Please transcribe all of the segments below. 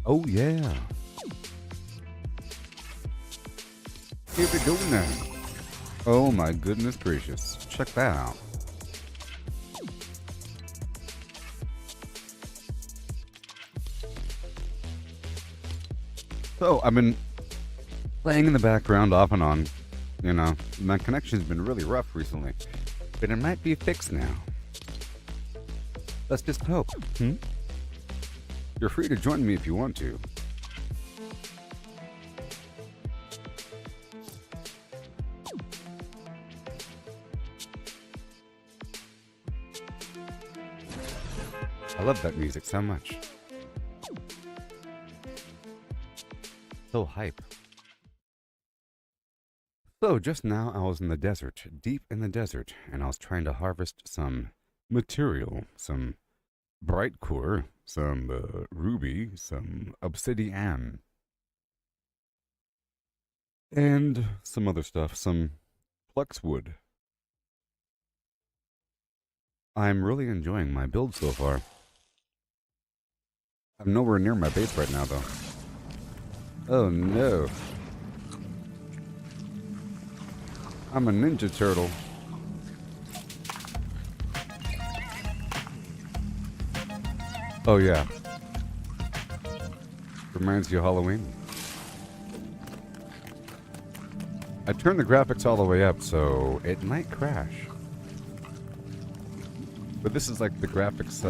Oh, yeah. Here we go now. Oh, my goodness gracious. Check that out. So, I've been playing in the background off and on. You know, my connection's been really rough recently. But it might be fixed now. Let's just hope. You're free to join me if you want to. I love that music so much. So hype. So just now I was in the desert, deep in the desert, and I was trying to harvest some material, some bright core, some ruby, some obsidian, and some other stuff, some flex wood. I'm really enjoying my build so far. I'm nowhere near my base right now, though. Oh no. I'm a ninja turtle. Oh yeah. Reminds you of Halloween. I turned the graphics all the way up, so it might crash. But this is like the graphics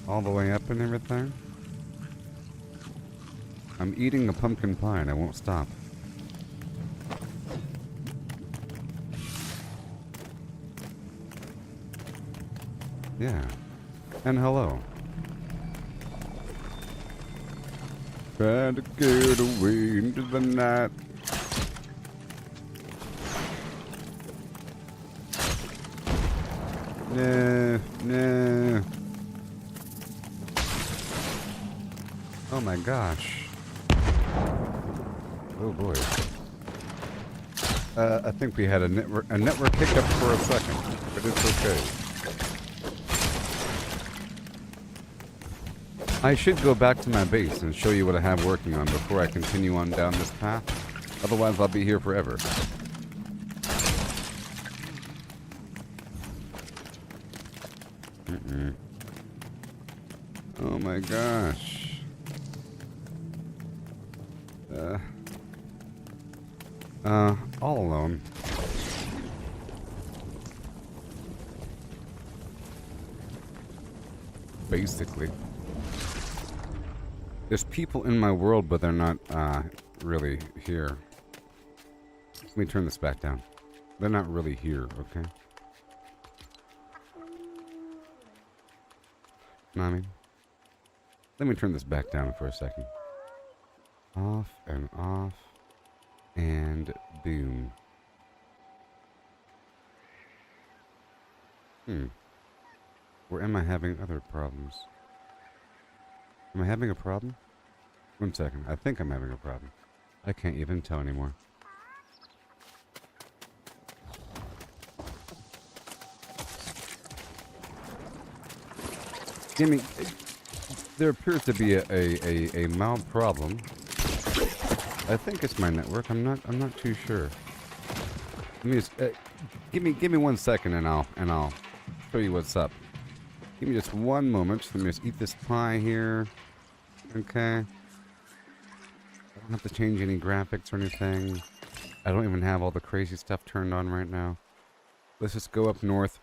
all the way up and everything. I'm eating a pumpkin pie and I won't stop. Yeah. And hello. Trying to get away into the night. Nah, nah. Oh my gosh. Oh boy. I think we had a network hiccup for a second, but it's okay. I should go back to my base and show you what I have working on before I continue on down this path. Otherwise, I'll be here forever. Oh my gosh. All alone. Basically. There's people in my world, but they're not, really here. Let me turn this back down. They're not really here, okay? Mommy? Let me turn this back down for a second. Off and off. And boom. Or am I having other problems? Am I having a problem? 1 second. I think I'm having a problem. I can't even tell anymore. Gimme. There appears to be a mild problem. I think it's my network. I'm not too sure. Let me just give me 1 second and I'll show you what's up. Give me just 1 moment. Let me just eat this pie here. Okay. I don't have to change any graphics or anything. I don't even have all the crazy stuff turned on right now. Let's just go up north.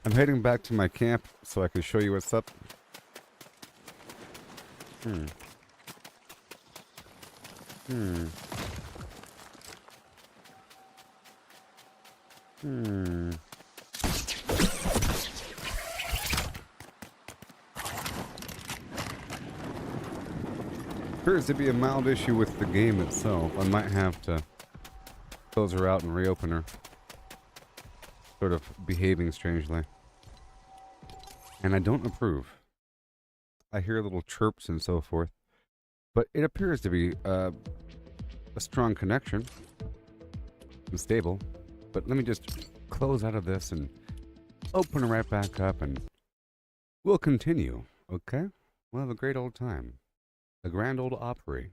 I'm heading back to my camp so I can show you what's up. Appears to be a mild issue with the game itself. I might have to close her out and reopen her. Sort of behaving strangely. And I don't approve. I hear little chirps and so forth. But it appears to be a strong connection. And stable. But let me just close out of this and open it right back up and we'll continue. Okay? We'll have a great old time. A grand old Opry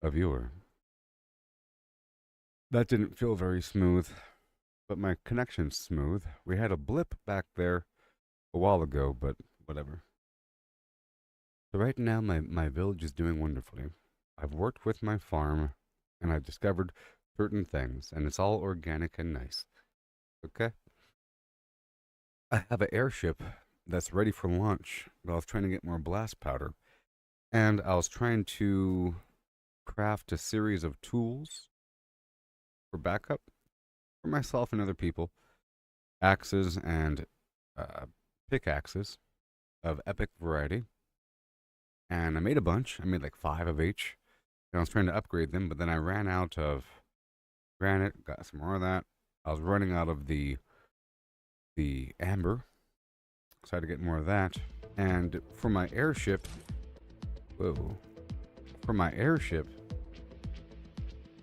of yore. That didn't feel very smooth, but my connection's smooth. We had a blip back there a while ago, but whatever. So right now, my village is doing wonderfully. I've worked with my farm, and I've discovered certain things, and it's all organic and nice. Okay? I have an airship that's ready for launch, but I was trying to get more blast powder. And I was trying to craft a series of tools for backup for myself and other people. Axes and pickaxes of epic variety. And I made a bunch. I made like 5 of each. And I was trying to upgrade them, but then I ran out of granite, got some more of that. I was running out of the amber. So I had to get more of that. And for my airship... Whoa. For my airship,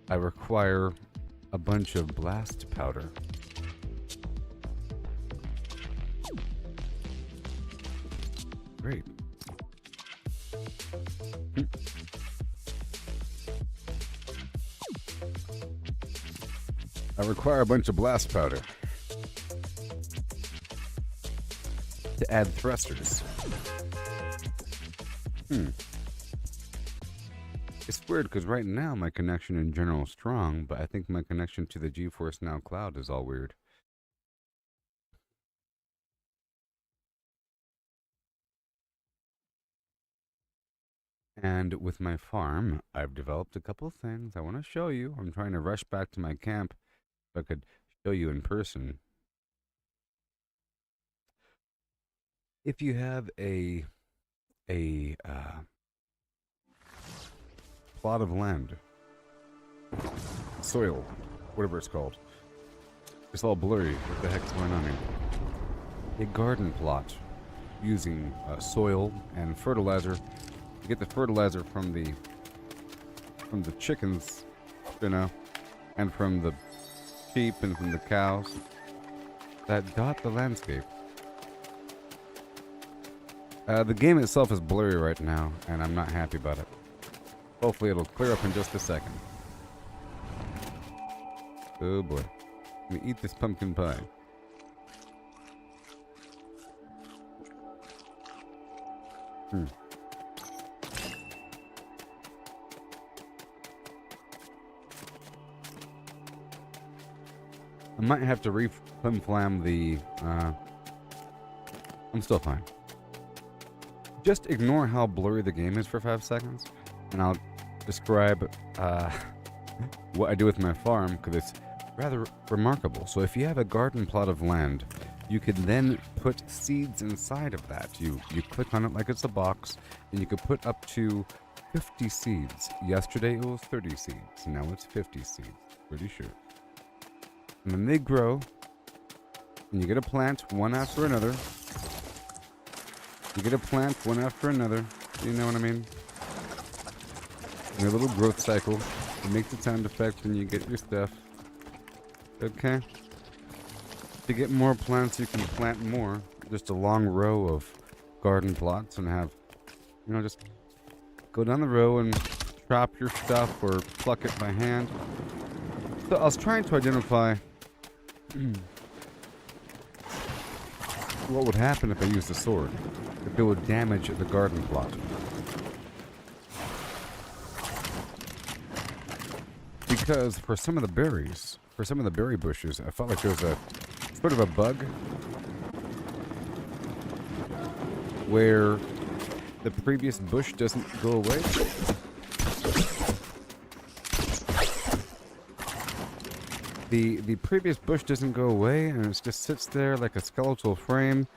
I require a bunch of blast powder. Great. I require a bunch of blast powder to add thrusters. It's weird because right now my connection in general is strong, but I think my connection to the Geforce Now cloud is all weird. And with my farm, I've developed a couple things I want to show you. I'm trying to rush back to my camp so I could show you in person. If you have a plot of land, soil, whatever it's called, it's all blurry. What the heck's going on here? A garden plot using soil and fertilizer. You get the fertilizer from the chickens, and from the sheep and from the cows that dot the landscape. The game itself is blurry right now, and I'm not happy about it. Hopefully it'll clear up in just a second. Oh boy. Let me eat this pumpkin pie. I might have to re-flim-flam the, I'm still fine. Just ignore how blurry the game is for 5 seconds, and I'll describe, what I do with my farm, because it's rather remarkable. So if you have a garden plot of land, you can then put seeds inside of that. You click on it like it's a box, and you can put up to 50 seeds. Yesterday it was 30 seeds, now it's 50 seeds, pretty sure. And then they grow, and you get a plant one after another. You get a plant one after another, you know what I mean? In a little growth cycle, you make the sound effect and you get your stuff. Okay? To get more plants, you can plant more. Just a long row of garden plots and have, just go down the row and chop your stuff or pluck it by hand. So I was trying to identify what would happen if I used a sword, if it would damage the garden plot. Because for some of the berries, for some of the berry bushes, I felt like there was a sort of a bug where the previous bush doesn't go away. The previous bush doesn't go away, and it just sits there like a skeletal frame,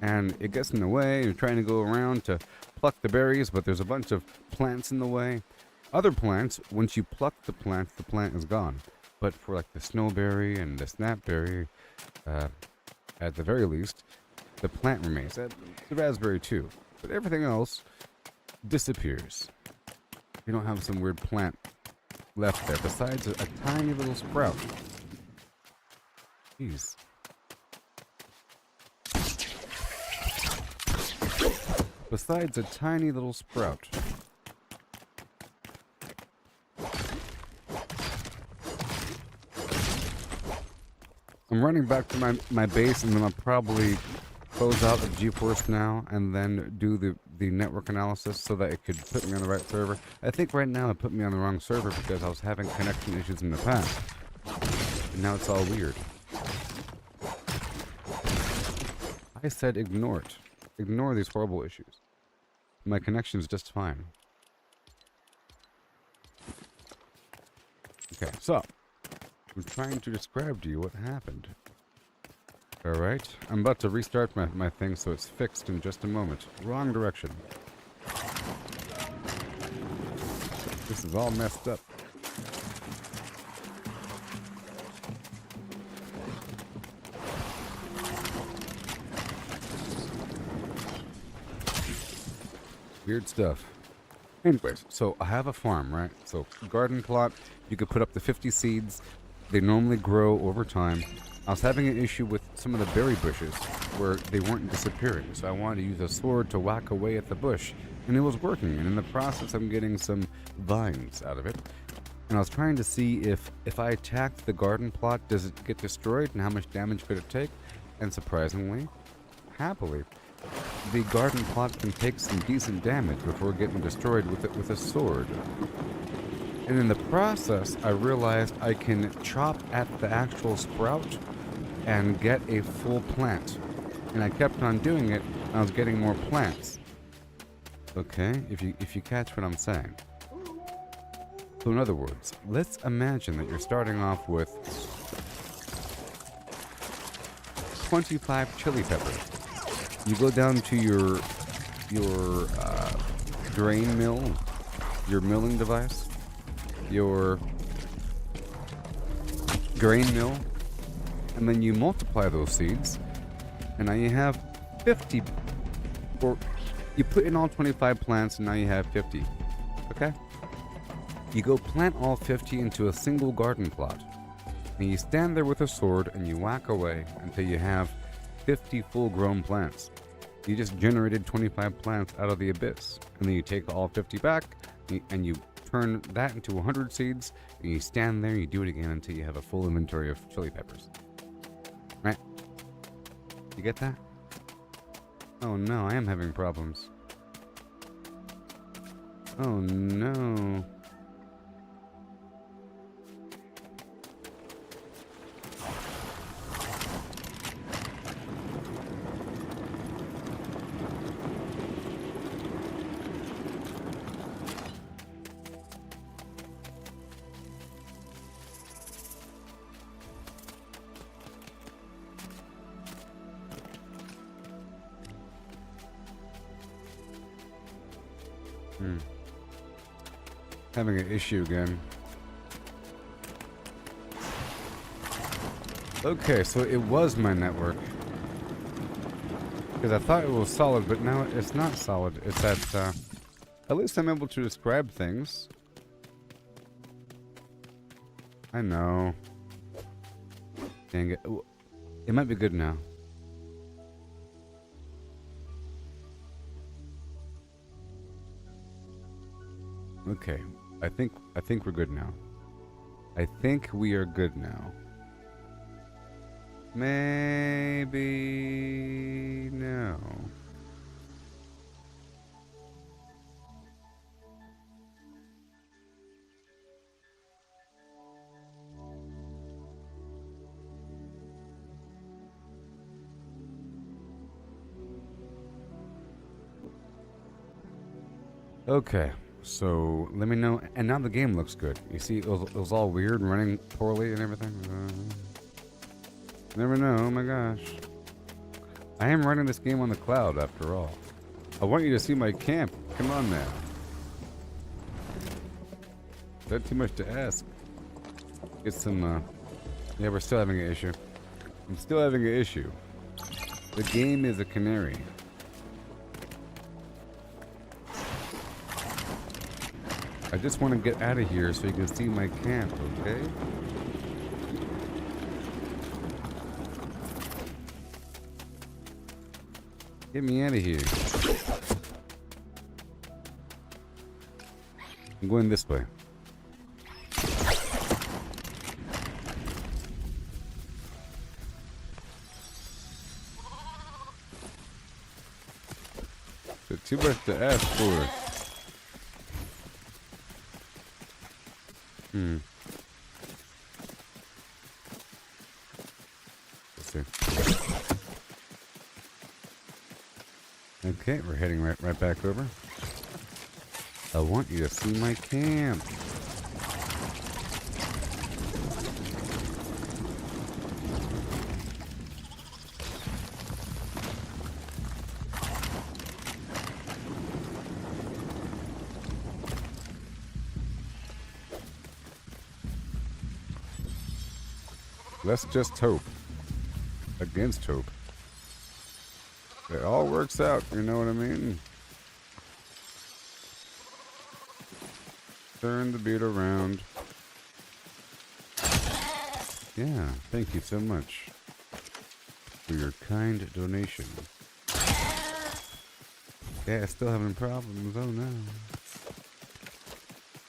and it gets in the way. You're trying to go around to pluck the berries, but there's a bunch of plants in the way. Other plants, once you pluck the plant is gone. But for like the snowberry and the snapberry, at the very least, the plant remains. The raspberry too. But everything else disappears. You don't have some weird plant left there, besides a tiny little sprout. Jeez. Besides a tiny little sprout. I'm running back to my base, and then I'll probably close out the Geforce now and then do the network analysis so that it could put me on the right server. I think right now it put me on the wrong server because I was having connection issues in the past. And now it's all weird. I said ignore it. Ignore these horrible issues. My connection's just fine. Okay, so I'm trying to describe to you what happened. Alright, I'm about to restart my thing so it's fixed in just a moment. Wrong direction. This is all messed up. Weird stuff. Anyways, so I have a farm, right? So garden plot, you could put up to 50 seeds. They normally grow over time. I was having an issue with some of the berry bushes where they weren't disappearing, so I wanted to use a sword to whack away at the bush, and it was working, and in the process I'm getting some vines out of it. And I was trying to see if I attacked the garden plot, does it get destroyed, and how much damage could it take? And surprisingly, happily, the garden plot can take some decent damage before getting destroyed with a sword. And in the process, I realized I can chop at the actual sprout and get a full plant. And I kept on doing it, and I was getting more plants. Okay, if you catch what I'm saying. So in other words, let's imagine that you're starting off with 25 chili peppers. You go down to your grain mill, your milling device, your grain mill, and then you multiply those seeds, and now you have 50. Or you put in all 25 plants, and now you have 50. Okay? You go plant all 50 into a single garden plot, and you stand there with a sword and you whack away until you have 50 full-grown plants. You just generated 25 plants out of the abyss, and then you take all 50 back, and you turn that into 100 seeds, and you stand there and you do it again until you have a full inventory of chili peppers. Right? You get that? Oh no, I am having problems. Oh no. Having an issue again. Okay, so it was my network. Because I thought it was solid, but now it's not solid. It's that, at least I'm able to describe things. I know. Dang it. Ooh, it might be good now. Okay. I think we're good now. I think we are good now. Maybe no. Okay. So, let me know. And now the game looks good. You see, it was all weird and running poorly and everything. Never know. Oh my gosh. I am running this game on the cloud, after all. I want you to see my camp. Come on now. Is that too much to ask? Get some, yeah, we're still having an issue. I'm still having an issue. The game is a canary. I just want to get out of here so you can see my camp, okay? Get me out of here. I'm going this way. So too much to ask for. Let's see. Okay, we're heading right back over. I want you to see my camp. Let's just hope. Against hope. It all works out, you know what I mean? Turn the beat around. Yeah, thank you so much for your kind donation. Yeah, still having problems, oh no.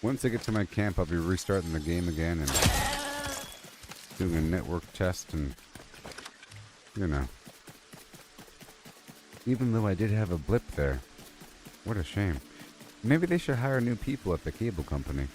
Once I get to my camp, I'll be restarting the game again and doing a network test and, you know. Even though I did have a blip there. What a shame. Maybe they should hire new people at the cable company.